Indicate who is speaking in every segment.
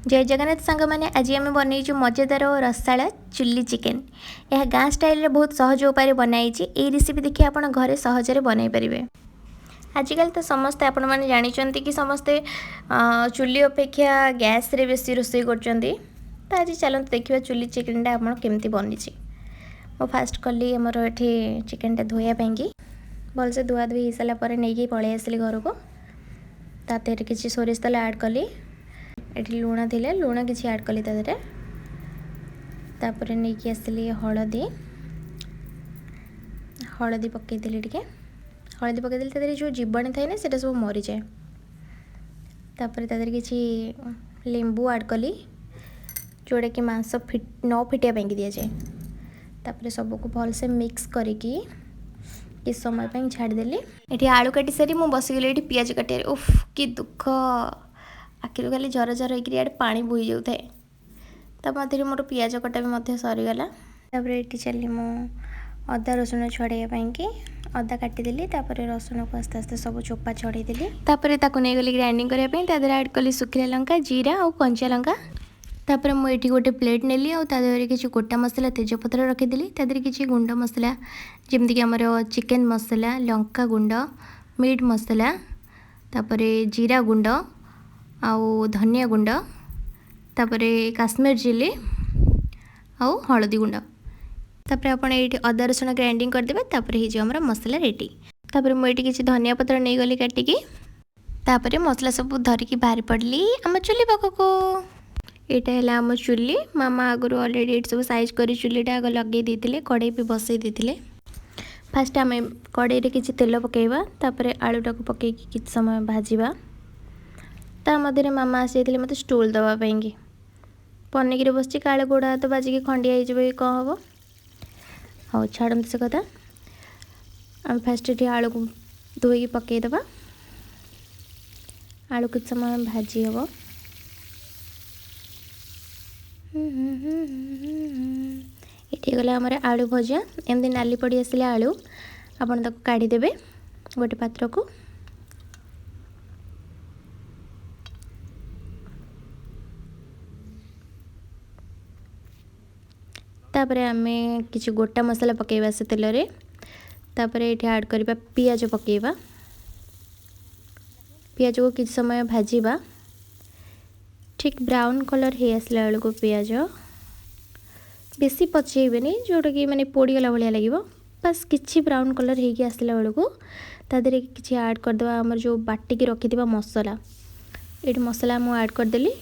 Speaker 1: जय जगन्नाथ सांग मैंने आज आम बनईचु मजेदार और रसाला चुल्ली चिकेन। यह गाँ स्टाइल बहुत सहज उपाय बनाई। ये रेसिपी देखिए आप घरे सहजरे बनई पारे। आजिकल तो समस्ते आपण मैंने जानी कि समस्ते चुल्ली अपेक्षा गैस रे बेसी रोषे कर। आज चलते देखिए चुल्ली चिकेन आप केमती बनी। मो फास्ट कली आमर ये चिकेन धोयापी भलसे धुआ धुई हो सारापर नहीं पलि आसली घर को। ताते किसी सोरिष तेल ऐड कली। ये लुण थी लुण किसी ऐड कली तापर नहीं आसली हलदी हलदी पकईदेली टे हलदी पकईदेली जो जीवाणु थाए ना से सब मरी जाए। तापर किसी लेंबू ऐड कली जोड़ा कि मांस न फिटापी दि जाए। तापर सबको भलसे मिक्स करिकी किस समय पर छाड़देली। ये आलू काटी सारी मुझे बसीगली ये पिज काटे। उफ कि दुख आखिर खाली झर झर होकर इे पा बोही जाए। मध्य मोर पिज कटा भी सरीगला। तापर ये चली मु अदा रसुण छड़ाई कि अदा काटिदेली। रसुण को आस्ते आस्ते सब चोपा छड़ाईदेली। तापर नहीं गली ग्राइंडिंग करने ऐड कली सुखिला लंका जीरा और कंचा लंका। तापर मुझे गोटे प्लेट नेली और किसी गोटा मसला तेजपत्र रखीदेली। किसी गुंड मसला जमीक आमर चिकेन मसला लंका गुंड मीट मसला तापर जीरा गुंड आउ धनिया गुंड तापर काश्मीर चिली आउ हलदी गुंड। तापर आप अदा रसुण ग्राइंडिंग करदे। तापर हो मसला रेडी। तापर मुझे किसी धनिया पत्र नहीं गली काटिकी। तापर मसला सब धरिकी बाहरी पड़ली आम चुली पाखक। यहाँ है आम चुली। मामा आगु अलरेडी सब साइज कर चुलीटा आग लगे देते कड़े भी बसई देते। फास्ट आम कड़े किसी तेल पकेबा तापर आलूटा को पकई कि समय भाजवा। ता मध्य मामा आसी मत स्टूल दवापाई पनिकी बस काले गोड़ हाथ बाजिकी खंडिया हो कौन हम। हाँ छाड़ते से कथा। आम फास्ट ये आलू को धोई पकईदबा। आलू किस समय भाजी हम। ये गला आमर आलू भजा एमती नाली पड़ी आसले आलू आपन ताको काढ़ीदेवे गोटे पात्र को। तापर आमे किसी गोटा मसला पकेबा से तेल रे। तापर ये ऐड करबा पियाज पकेबा। पियाज को किसी समय भाजीबा ठीक ब्राउन कलर हो आसला बेलू को पियाज बेसी पचेबे जोटा कि माने पोड़ीगला भाया लगे। बस किसी ब्राउन कलर हो आसला बेलू को तादे किसी ऐड करदे आमर जो बाटिकी रखी मसला। ये मसला मुझे ऐड करदेली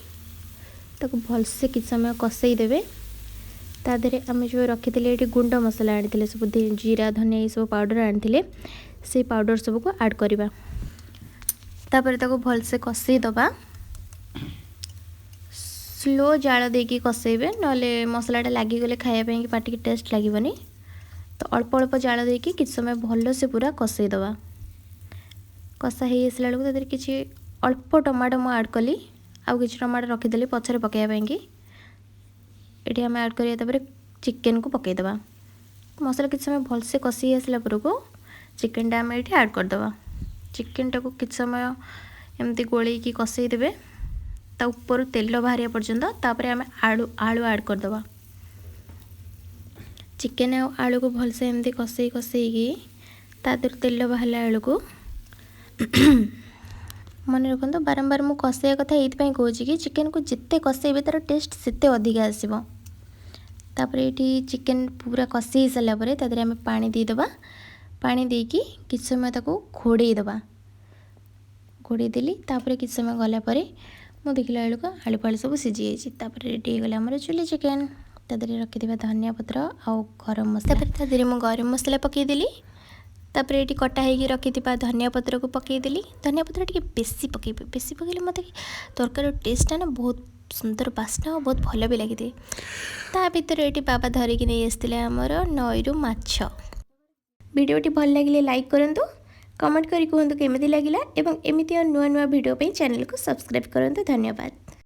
Speaker 1: ताको भलसे किसी समय कषई देवे। तादे आम जो रखी ये गुंड मसला आनी सब जीरा धनिया ये सब पाउडर आनी से पाउडर सबको ऐड करवा। तापर ताको भलसे कषई दबा। स्लो जाल देकी कषेबे नले मसलाटा लगिगले खायापी कि पाटिकी टेस्ट लगे। तो अल्प अल्प जाल देकी किसी समय भल से पूरा कषई दबा। कषा हो आसला बेलू किसी अल्प टमाटो मुझे ऐड कली आउ कि टमाटो रखीदेली पछरे पकईवाई। ये आम ऐड करिए चिकेन को पकईदबा। मसला किसी समय भलसे कषी आसला को चिकेनटा आम ये ऐड करदे। चिकेनटा को किसी समय एमती गोलैकी कषई देवे ता ऊपर तेल बाहर पर्यंत। तापर आम आलू आलू ऐड करदे। चिकेन आलू को भलसे एमती कषई कषई तादर तेल बाहर आलू को मन रखु बारंबार मु कषाइया कथा ये कहूँ कि चिकेन को जिते कषेबे तार टेस्ट सेते अधिक आसब। तापर ये चिकेन पूरा कषी सारापर तादे आम पानी देदेबा। पानी देकी किसी समय ताको घोड़ेदबा। घोड़ेदेली तापर किसी समय गलापर मुझे देखला बेलू आलू फालू सब सीझी जाइए। रेडी होगा आमर चुली चिकेन। तादे रखिथे धनिया पत्र आउ गरम मसला। तादे मुझे गरम मसला पकईदेली। तापर ये कटा होगी रखि धनिया पत्र को पकईदेली। धनिया पत्र टी बेसी पकईबे बेसी पकईले मत तरकार टेस्टा ना बहुत सुंदर बास्ना और बहुत भल भी लगी। ता भर ये बाबा धरिकी नहीं आसते आमर नईरू माछ। वीडियोटी भल लगे लाइक करूँ कमेंट करी कहतु केमिति लगिला एवं एमिति नुआ नुआ वीडियो पे चैनल को सब्सक्राइब करंतु। धन्यवाद।